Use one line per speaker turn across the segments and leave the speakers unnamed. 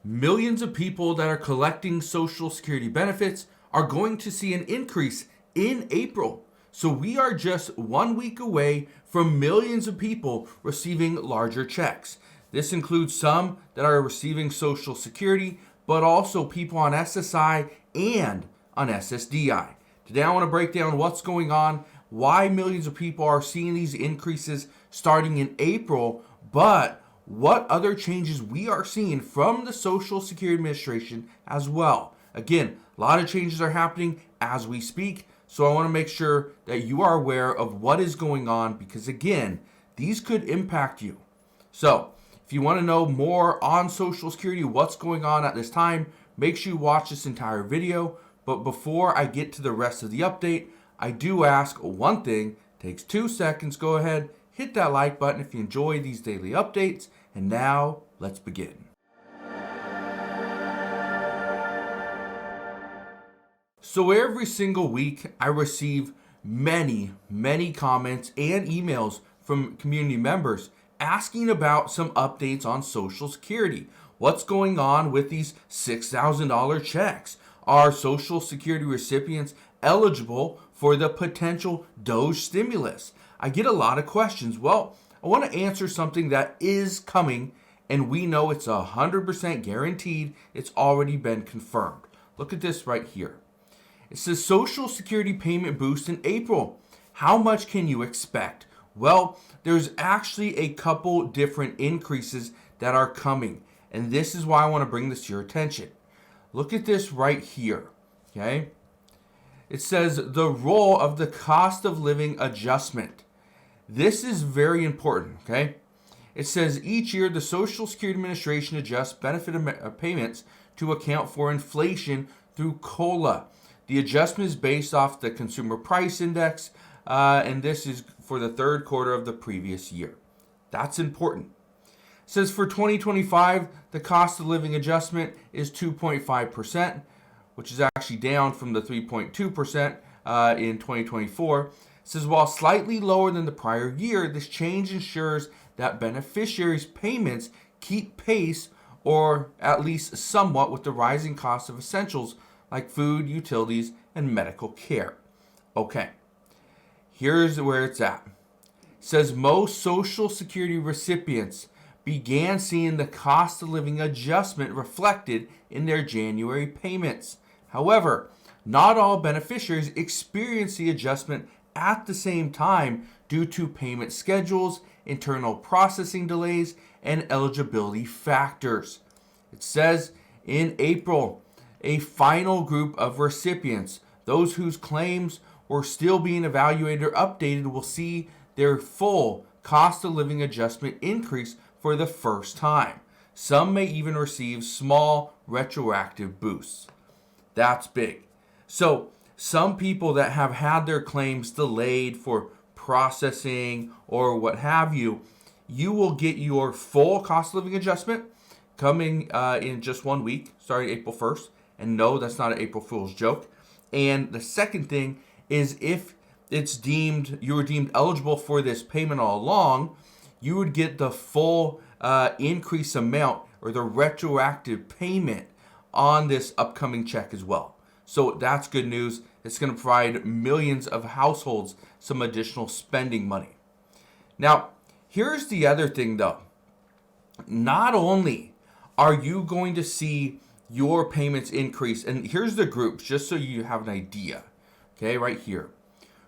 Millions of people that are collecting Social Security benefits are going to see an increase in April. So we are just 1 week away from millions of people receiving larger checks. This includes some that are receiving Social Security, but also people on SSI and on SSDI. Today I want to break down what's going on, why millions of people are seeing these increases starting in April, but what other changes we are seeing from the Social Security Administration as well. Again, a lot of changes are happening as we speak, so I want to make sure that you are aware of what is going on because, again, these could impact you. So, if you want to know more on Social Security, what's going on at this time, make sure you watch this entire video. But before I get to the rest of the update, I do ask one thing. Takes 2 seconds. Go ahead, hit that like button if you enjoy these daily updates. And now, let's begin. So every single week, I receive many comments and emails from community members asking about some updates on Social Security. What's going on with these $6,000 checks? Are Social Security recipients eligible for the potential DOGE stimulus? I get a lot of questions. Well, I want to answer something that is coming, and we know it's 100% guaranteed. It's already been confirmed. Look at this right here. It says Social Security payment boost in April. How much can you expect? Well, there's actually a couple different increases that are coming, and this is why I want to bring this to your attention. Look at this right here, okay? It says the role of the cost of living adjustment. This is very important, okay? It says each year the Social Security Administration adjusts benefit payments to account for inflation through COLA. The adjustment is based off the Consumer Price Index, and this is for the third quarter of the previous year. That's important. It says for 2025, the cost of living adjustment is 2.5%, which is actually down from the 3.2% in 2024. It says while slightly lower than the prior year, this change ensures that beneficiaries' payments keep pace or at least somewhat with the rising cost of essentials like food, utilities, and medical care. Okay, here's where it's at. It says most Social Security recipients began seeing the cost of living adjustment reflected in their January payments. However, not all beneficiaries experience the adjustment at the same time due to payment schedules, internal processing delays, and eligibility factors. It says in April, a final group of recipients, those whose claims were still being evaluated or updated, will see their full cost of living adjustment increase for the first time. Some may even receive small retroactive boosts. That's big. So some people that have had their claims delayed for processing or what have you, you will get your full cost of living adjustment coming in just 1 week, starting April 1st. And no, that's not an April Fool's joke. And the second thing is if you were deemed eligible for this payment all along, you would get the full increase amount or the retroactive payment on this upcoming check as well. So that's good news. It's going to provide millions of households some additional spending money. Now, here's the other thing though. Not only are you going to see your payments increase, and here's the groups just so you have an idea, okay, right here.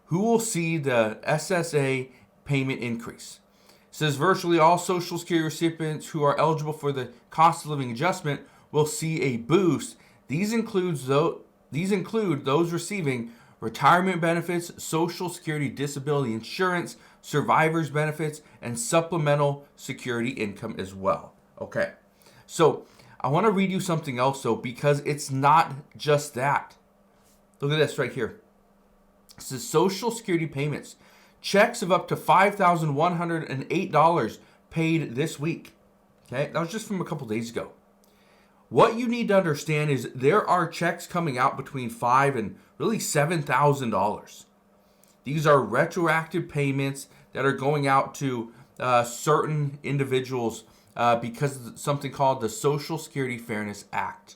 Who will see the SSA payment increase? It says virtually all Social Security recipients who are eligible for the cost of living adjustment will see a boost. These include those receiving retirement benefits, Social Security disability insurance, survivor's benefits, and supplemental security income as well. Okay, so I want to read you something else though, because it's not just that. Look at this right here. It says Social Security payments. Checks of up to $5,108 paid this week. Okay, that was just from a couple days ago. What you need to understand is there are checks coming out between $5,000 and really $7,000. These are retroactive payments that are going out to certain individuals because of something called the Social Security Fairness Act.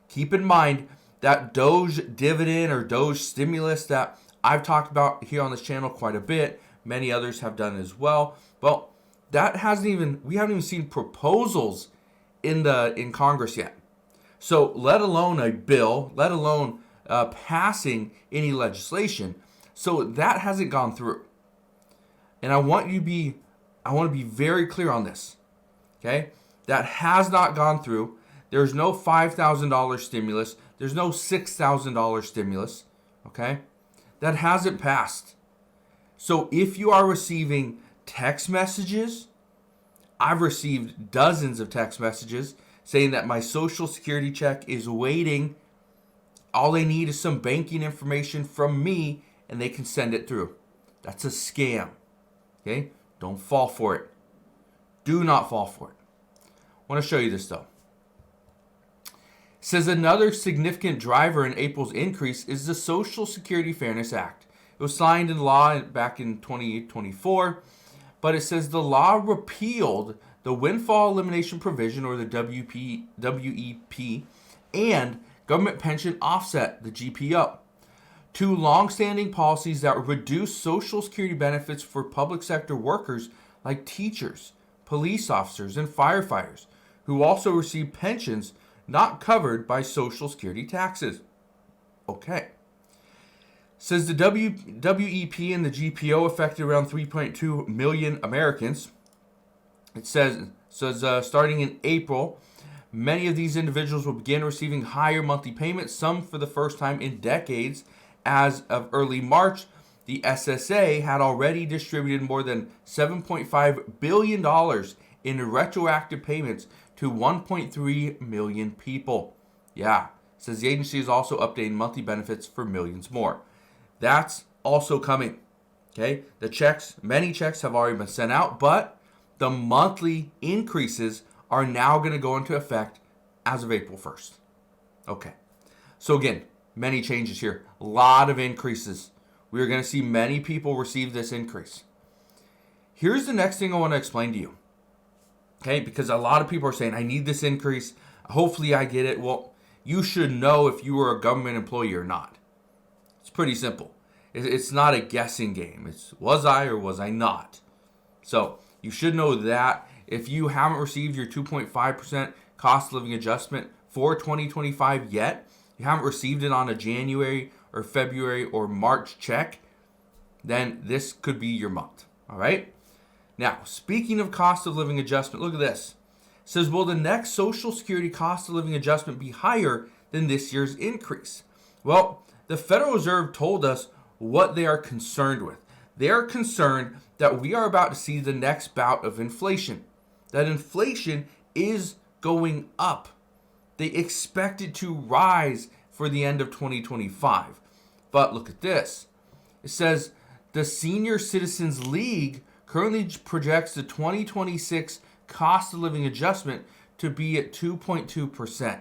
Keep in mind that Doge dividend or Doge stimulus that I've talked about here on this channel quite a bit. Many others have done as well. Well, we haven't even seen proposals in Congress yet. So let alone a bill, let alone passing any legislation. So that hasn't gone through. And I want to be very clear on this. Okay? That has not gone through. There's no $5,000 stimulus. There's no $6,000 stimulus. Okay? That hasn't passed. So if you are receiving text messages, I've received dozens of text messages saying that my Social Security check is waiting. All they need is some banking information from me and they can send it through. That's a scam. Okay? Don't fall for it. Do not fall for it. I want to show you this though. It says another significant driver in April's increase is the Social Security Fairness Act. It was signed into law back in 2024, but it says the law repealed the windfall elimination provision, or the WEP, and government pension offset, the GPO. Two long-standing policies that reduce Social Security benefits for public sector workers like teachers, police officers, and firefighters, who also receive pensions not covered by Social Security taxes. Okay. Says the WEP and the GPO affected around 3.2 million Americans. It says starting in April, many of these individuals will begin receiving higher monthly payments, some for the first time in decades. As of early March, the SSA had already distributed more than $7.5 billion in retroactive payments to 1.3 million people. Yeah, it says the agency is also updating monthly benefits for millions more. That's also coming. Okay, many checks have already been sent out, but the monthly increases are now going to go into effect as of April 1st. Okay, so again, many changes here. A lot of increases. We are going to see many people receive this increase. Here's the next thing I want to explain to you. Okay, because a lot of people are saying, I need this increase. Hopefully I get it. Well, you should know if you are a government employee or not. It's pretty simple. It's not a guessing game. It's was I or was I not? So you should know that. If you haven't received your 2.5% cost of living adjustment for 2025 yet, you haven't received it on a January or February or March check, then this could be your month. All right? Now, speaking of cost of living adjustment, look at this. It says, will the next Social Security cost of living adjustment be higher than this year's increase? Well, the Federal Reserve told us what they are concerned with. They are concerned that we are about to see the next bout of inflation. That inflation is going up. They expect it to rise for the end of 2025. But look at this. It says the Senior Citizens League currently projects the 2026 cost of living adjustment to be at 2.2%.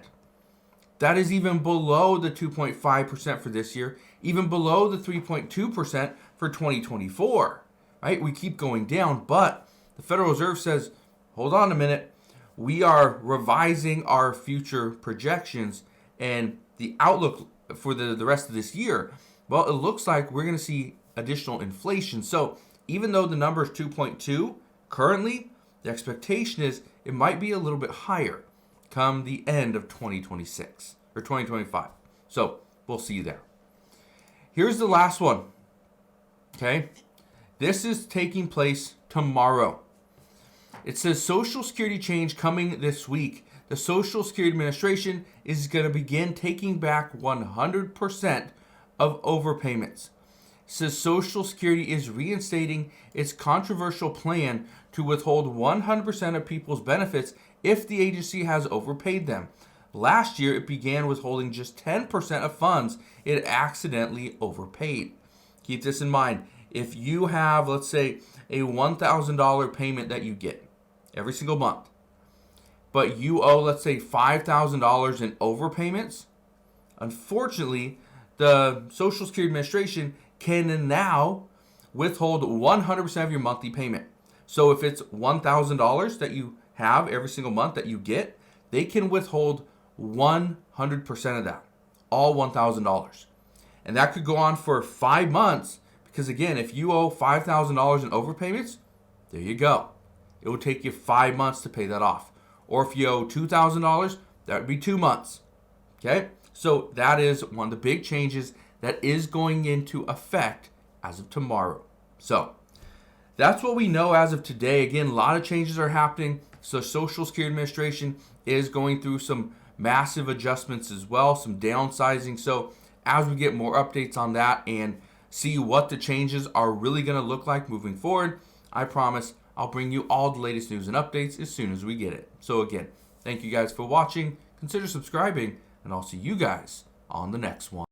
That is even below the 2.5% for this year, even below the 3.2% for 2024. Right? We keep going down, but the Federal Reserve says, hold on a minute. We are revising our future projections and the outlook for the rest of this year. Well, it looks like we're going to see additional inflation. So even though the number is 2.2 currently, the expectation is it might be a little bit higher come the end of 2026 or 2025. So we'll see you there. Here's the last one. Okay. This is taking place tomorrow. It says Social Security change coming this week. The Social Security Administration is going to begin taking back 100% of overpayments. It says Social Security is reinstating its controversial plan to withhold 100% of people's benefits if the agency has overpaid them. Last year, it began withholding just 10% of funds it accidentally overpaid. Keep this in mind. If you have, let's say, a $1,000 payment that you get every single month, but you owe, let's say, $5,000 in overpayments, unfortunately, the Social Security Administration can now withhold 100% of your monthly payment. So if it's $1,000 that you have every single month that you get, they can withhold 100% of that, all $1,000. And that could go on for 5 months because, again, if you owe $5,000 in overpayments, there you go. It will take you 5 months to pay that off. Or if you owe $2,000, that would be 2 months. Okay? So that is one of the big changes that is going into effect as of tomorrow. So that's what we know as of today. Again, a lot of changes are happening. So Social Security Administration is going through some massive adjustments as well, some downsizing. So as we get more updates on that and see what the changes are really going to look like moving forward, I promise I'll bring you all the latest news and updates as soon as we get it. So again, thank you guys for watching. Consider subscribing, and I'll see you guys on the next one.